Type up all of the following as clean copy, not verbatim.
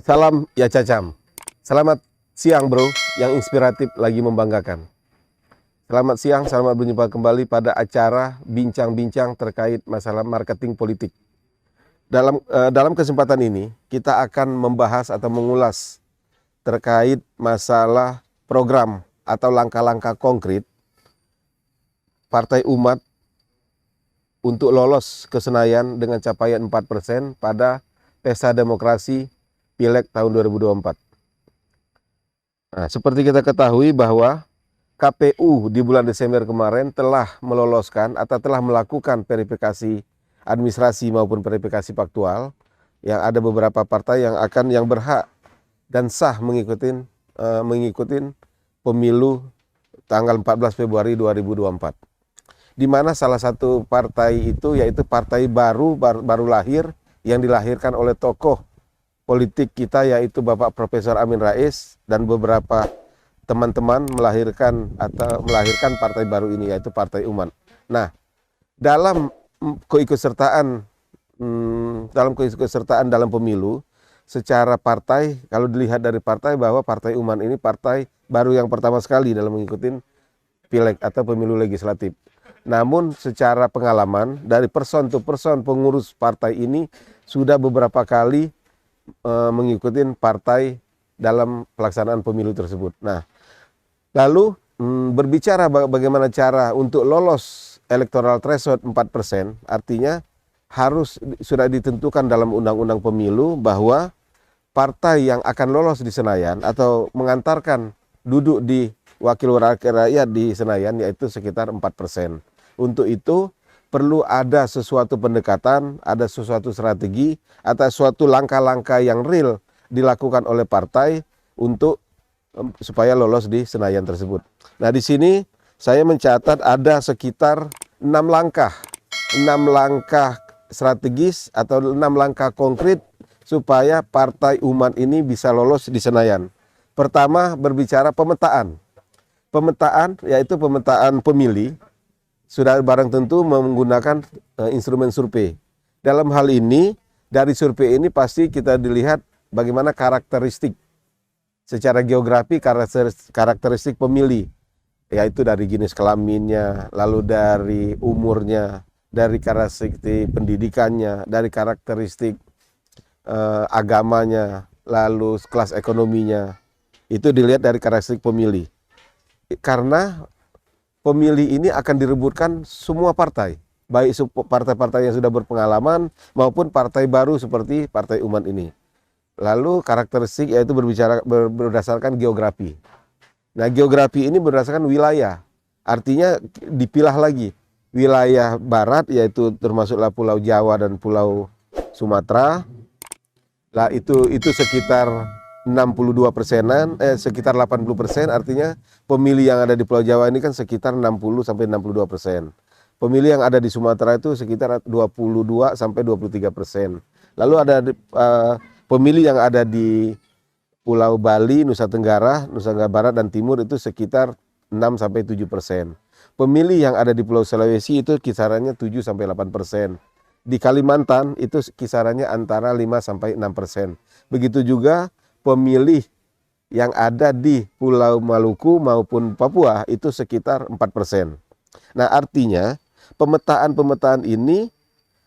Salam ya Cacam. Selamat siang bro, yang inspiratif lagi membanggakan. Selamat siang, selamat berjumpa kembali pada acara bincang-bincang terkait masalah marketing politik. Dalam kesempatan ini kita akan membahas atau mengulas terkait masalah program atau langkah-langkah konkret Partai Umat untuk lolos ke Senayan dengan capaian 4% pada pesta demokrasi Pileg tahun 2024. Nah, seperti kita ketahui bahwa KPU di bulan Desember kemarin telah meloloskan atau telah melakukan verifikasi administrasi maupun verifikasi faktual, yang ada beberapa partai yang berhak dan sah mengikuti pemilu tanggal 14 Februari 2024. Di mana salah satu partai itu yaitu partai baru lahir yang dilahirkan oleh tokoh politik kita, yaitu Bapak Profesor Amin Rais dan beberapa teman-teman melahirkan partai baru ini, yaitu Partai Umat. Nah, dalam keikutsertaan dalam pemilu secara partai, kalau dilihat dari partai bahwa Partai Umat ini partai baru yang pertama sekali dalam mengikuti pileg atau pemilu legislatif. Namun secara pengalaman dari person to person pengurus partai ini sudah beberapa kali mengikuti partai dalam pelaksanaan pemilu tersebut. Nah, lalu berbicara bagaimana cara untuk lolos electoral threshold 4%, artinya sudah ditentukan dalam undang-undang pemilu bahwa partai yang akan lolos di Senayan atau mengantarkan duduk di wakil rakyat di Senayan yaitu sekitar 4%. Untuk itu perlu ada sesuatu pendekatan, ada sesuatu strategi, atau suatu langkah-langkah yang real dilakukan oleh partai untuk supaya lolos di Senayan tersebut. Nah, di sini saya mencatat ada sekitar 6 langkah strategis atau 6 langkah konkret supaya Partai Umat ini bisa lolos di Senayan. Pertama, berbicara pemetaan. Pemetaan yaitu pemetaan pemilih. Sudah barang tentu menggunakan instrumen survei. Dalam hal ini, dari survei ini pasti kita dilihat bagaimana karakteristik secara geografi, karakteristik pemilih, yaitu dari jenis kelaminnya, lalu dari umurnya, dari karakteristik pendidikannya, dari karakteristik agamanya, lalu kelas ekonominya. Itu dilihat dari karakteristik pemilih. Karena pemilih ini akan direbutkan semua partai, baik partai-partai yang sudah berpengalaman maupun partai baru seperti Partai Umat ini. Lalu karakteristik yaitu berdasarkan geografi. Nah, geografi ini berdasarkan wilayah, artinya dipilah lagi. Wilayah barat yaitu termasuklah Pulau Jawa dan Pulau Sumatera. Lah itu sekitar 62%-an, sekitar 80%, artinya pemilih yang ada di Pulau Jawa ini kan sekitar 60-62%. Pemilih yang ada di Sumatera itu sekitar 22-23%. Lalu ada pemilih yang ada di Pulau Bali, Nusa Tenggara Barat dan Timur itu sekitar 6-7%. Pemilih yang ada di Pulau Sulawesi itu kisarannya 7-8%. Di Kalimantan itu kisarannya antara 5-6%. Begitu juga pemilih yang ada di Pulau Maluku maupun Papua itu sekitar 4%. Nah, artinya pemetaan ini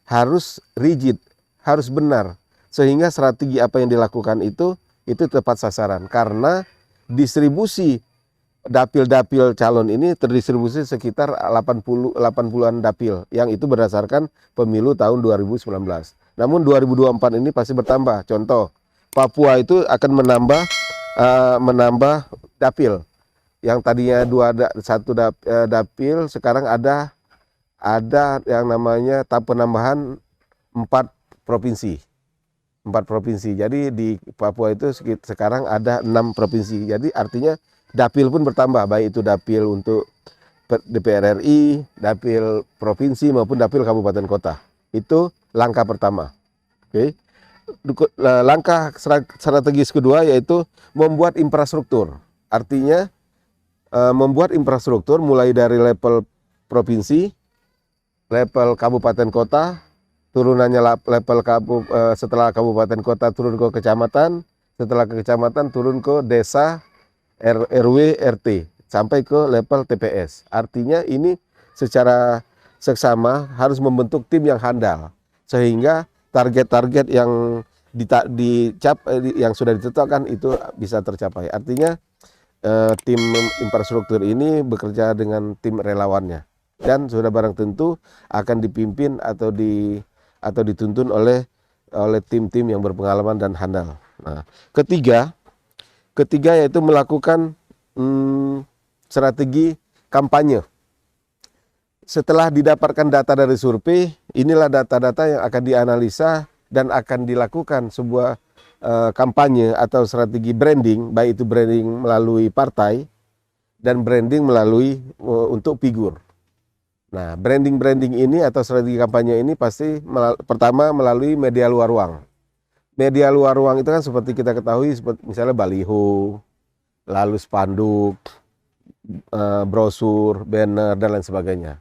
harus rigid, harus benar, sehingga strategi apa yang dilakukan itu tepat sasaran. Karena distribusi dapil-dapil calon ini terdistribusi sekitar 80-an dapil, yang itu berdasarkan pemilu tahun 2019. Namun 2024 ini pasti bertambah. Contoh, Papua itu akan menambah dapil. Yang tadinya satu dapil, sekarang ada yang namanya penambahan 4 provinsi. Jadi di Papua itu sekarang ada 6 provinsi. Jadi artinya dapil pun bertambah, baik itu dapil untuk DPR RI, dapil provinsi maupun dapil kabupaten kota. Itu langkah pertama. Oke. Langkah strategis kedua yaitu membuat infrastruktur. Artinya membuat infrastruktur mulai dari level provinsi, level kabupaten kota, turunannya level setelah kabupaten kota turun ke kecamatan, setelah ke kecamatan turun ke desa, RW, RT, sampai ke level TPS. Artinya ini secara seksama harus membentuk tim yang handal, sehingga target-target yang yang sudah ditetapkan itu bisa tercapai. Artinya tim infrastruktur ini bekerja dengan tim relawannya, dan sudah barang tentu akan dipimpin atau dituntun oleh tim-tim yang berpengalaman dan handal. Nah, ketiga yaitu melakukan strategi kampanye. Setelah didapatkan data dari survei, inilah data-data yang akan dianalisa dan akan dilakukan sebuah kampanye atau strategi branding, baik itu branding melalui partai dan branding melalui untuk figur. Nah, branding ini atau strategi kampanye ini pasti pertama melalui media luar ruang. Media luar ruang itu kan seperti kita ketahui, seperti misalnya baliho, lalu spanduk, brosur, banner, dan lain sebagainya.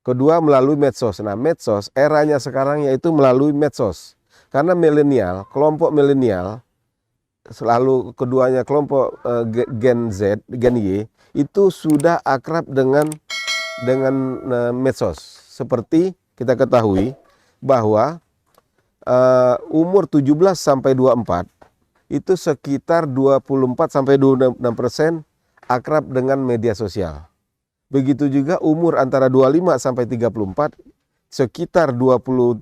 Kedua, melalui medsos. Nah, medsos eranya sekarang yaitu melalui medsos. Karena milenial, kelompok milenial, selalu keduanya kelompok Gen Z, Gen Y, itu sudah akrab dengan medsos. Seperti kita ketahui bahwa umur 17 sampai 24 itu sekitar 24 sampai 26% akrab dengan media sosial. Begitu juga umur antara 25 sampai 34 sekitar 22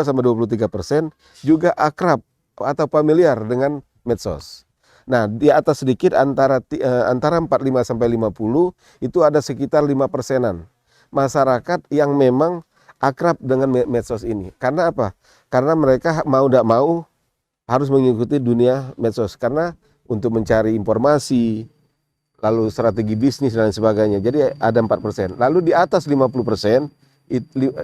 sampai 23% juga akrab atau familiar dengan medsos. Nah, di atas sedikit antara 45 sampai 50 itu ada sekitar 5%-an masyarakat yang memang akrab dengan medsos ini. Karena apa? Karena mereka mau tidak mau harus mengikuti dunia medsos karena untuk mencari informasi, lalu strategi bisnis dan sebagainya. Jadi ada 4%. Lalu di atas 50%,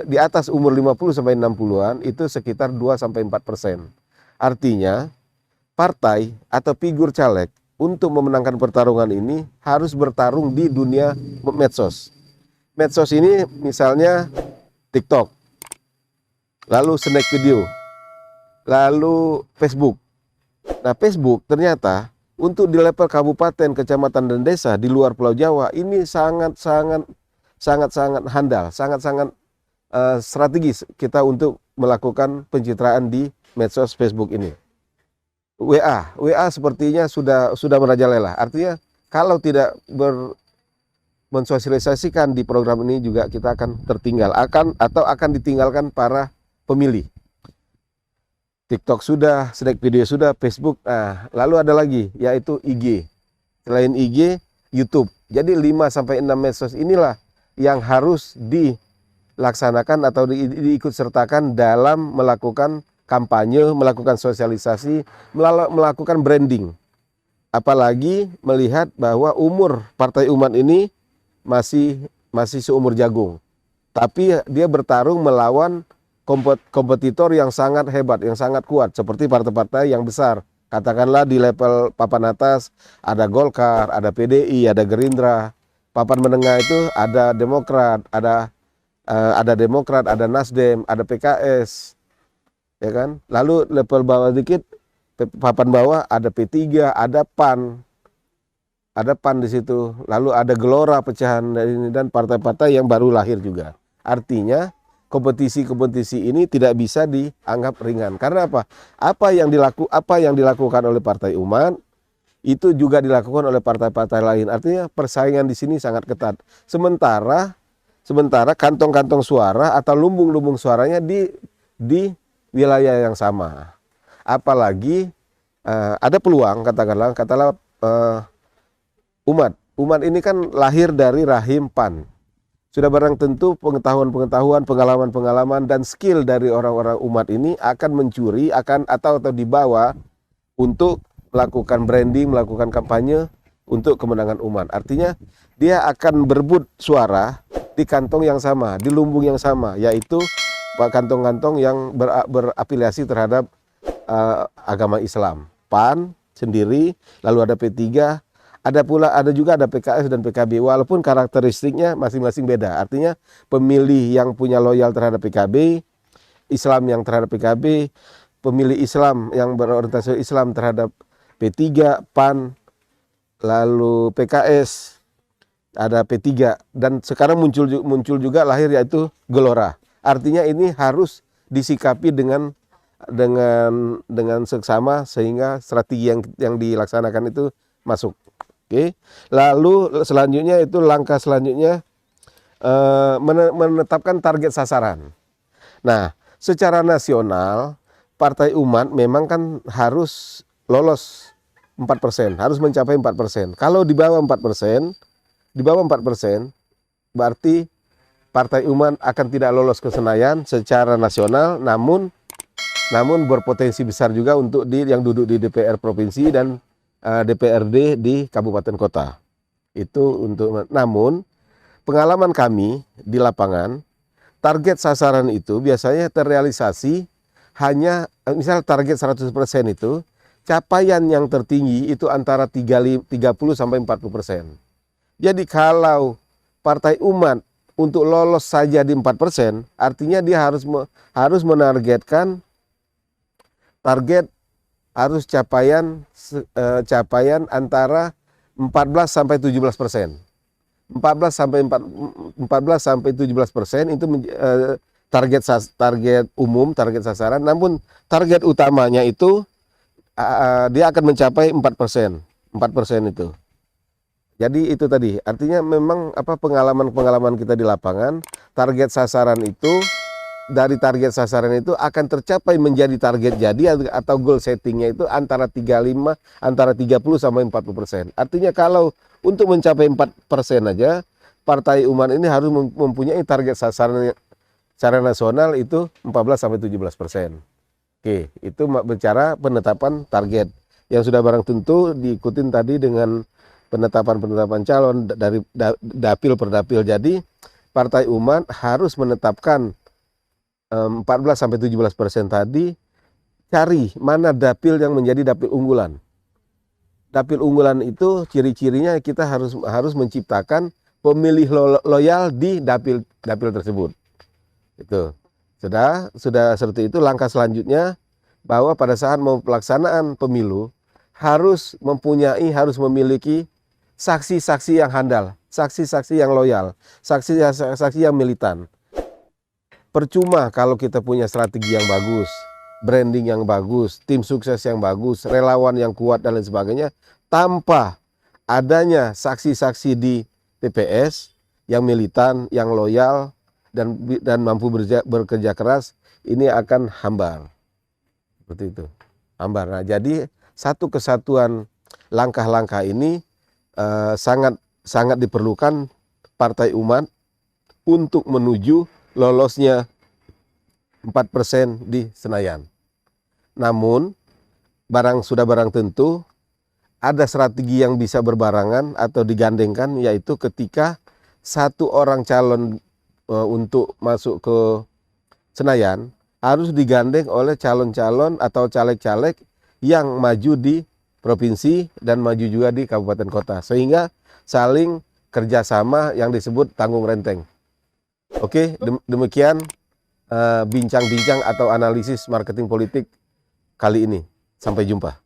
di atas umur 50 sampai 60-an itu sekitar 2 sampai 4%. Artinya partai atau figur caleg untuk memenangkan pertarungan ini harus bertarung di dunia medsos. Medsos ini misalnya TikTok, lalu snack video, lalu Facebook. Nah, Facebook ternyata untuk di level kabupaten, kecamatan, dan desa di luar Pulau Jawa ini sangat-sangat handal, sangat-sangat strategis kita untuk melakukan pencitraan di medsos Facebook ini. WA sepertinya sudah merajalela. Artinya kalau tidak mensosialisasikan di program ini juga kita akan tertinggal, akan ditinggalkan para pemilih. TikTok sudah, snack video sudah, Facebook. Nah, lalu ada lagi yaitu IG. Selain IG, YouTube. Jadi 5 sampai 6 medsos inilah yang harus dilaksanakan atau diikut sertakan dalam melakukan kampanye, melakukan sosialisasi, melakukan branding. Apalagi melihat bahwa umur Partai Umat ini masih seumur jagung. Tapi dia bertarung melawan kompetitor yang sangat hebat, yang sangat kuat, seperti partai-partai yang besar. Katakanlah di level papan atas ada Golkar, ada PDI, ada Gerindra. Papan menengah itu ada Demokrat, ada Nasdem, ada PKS, ya kan? Lalu level bawah dikit, papan bawah ada P3, ada PAN. Ada PAN di situ. Lalu ada Gelora pecahan dari ini dan partai-partai yang baru lahir juga. Artinya kompetisi ini tidak bisa dianggap ringan. Karena apa? Apa yang dilakukan oleh Partai Umat itu juga dilakukan oleh partai-partai lain. Artinya persaingan di sini sangat ketat. Sementara kantong-kantong suara atau lumbung-lumbung suaranya di wilayah yang sama. Apalagi ada peluang katakanlah umat ini kan lahir dari rahim PAN. Sudah barang tentu pengetahuan, pengalaman, dan skill dari orang-orang umat ini akan mencuri, atau dibawa untuk melakukan branding, melakukan kampanye untuk kemenangan umat. Artinya dia akan berebut suara di kantong yang sama, di lumbung yang sama, yaitu kantong-kantong yang berafiliasi terhadap agama Islam. PAN sendiri, lalu ada P3, ada juga PKS dan PKB, walaupun karakteristiknya masing-masing beda. Artinya pemilih yang punya loyal terhadap PKB, Islam yang terhadap PKB, pemilih Islam yang berorientasi Islam terhadap P3, PAN, lalu PKS, ada P3, dan sekarang muncul juga lahir yaitu Gelora. Artinya ini harus disikapi dengan seksama sehingga strategi yang dilaksanakan itu masuk. Oke. Lalu selanjutnya itu langkah selanjutnya menetapkan target sasaran. Nah, secara nasional Partai Umat memang kan harus lolos 4%, harus mencapai 4%. Kalau di bawah 4%, berarti Partai Umat akan tidak lolos ke Senayan secara nasional, namun berpotensi besar juga untuk yang duduk di DPR provinsi dan DPRD di kabupaten kota. Itu untuk, namun pengalaman kami di lapangan, target sasaran itu biasanya terrealisasi hanya, misal target 100% itu, capaian yang tertinggi itu antara 30 sampai 40%. Jadi kalau Partai Umat untuk lolos saja di 4%, artinya dia harus menargetkan target harus capaian antara 14 sampai 17%. 14 sampai 17% itu target umum, target sasaran. Namun target utamanya itu dia akan mencapai 4%. 4% itu. Jadi itu tadi, artinya memang pengalaman kita di lapangan, target sasaran itu, dari target sasaran itu akan tercapai menjadi target jadi atau goal settingnya itu antara 30 sampai 40%. Artinya kalau untuk mencapai 4% aja, Partai Umat ini harus mempunyai target sasaran secara nasional itu 14 sampai 17%. Oke, itu bicara penetapan target. Yang sudah barang tentu diikutin tadi dengan penetapan calon dari dapil per dapil. Jadi Partai Umat harus menetapkan 14 sampai 17% tadi, cari mana dapil yang menjadi dapil unggulan. Dapil unggulan itu ciri-cirinya kita harus menciptakan pemilih loyal di dapil tersebut. Itu sudah seperti itu. Langkah selanjutnya bahwa pada saat mau pelaksanaan pemilu harus memiliki saksi-saksi yang handal, saksi-saksi yang loyal, saksi-saksi yang militan. Percuma kalau kita punya strategi yang bagus, branding yang bagus, tim sukses yang bagus, relawan yang kuat dan lain sebagainya, tanpa adanya saksi-saksi di TPS yang militan, yang loyal dan mampu bekerja keras, ini akan hambar. Seperti itu, hambar. Nah, jadi satu kesatuan langkah-langkah ini sangat diperlukan Partai Umat untuk menuju lolosnya 4% di Senayan. Namun barang tentu ada strategi yang bisa berbarangan atau digandengkan, yaitu ketika satu orang calon untuk masuk ke Senayan harus digandeng oleh calon-calon atau caleg-caleg yang maju di provinsi dan maju juga di kabupaten kota, sehingga saling kerjasama yang disebut tanggung renteng. Oke, demikian bincang-bincang atau analisis marketing politik kali ini. Sampai jumpa.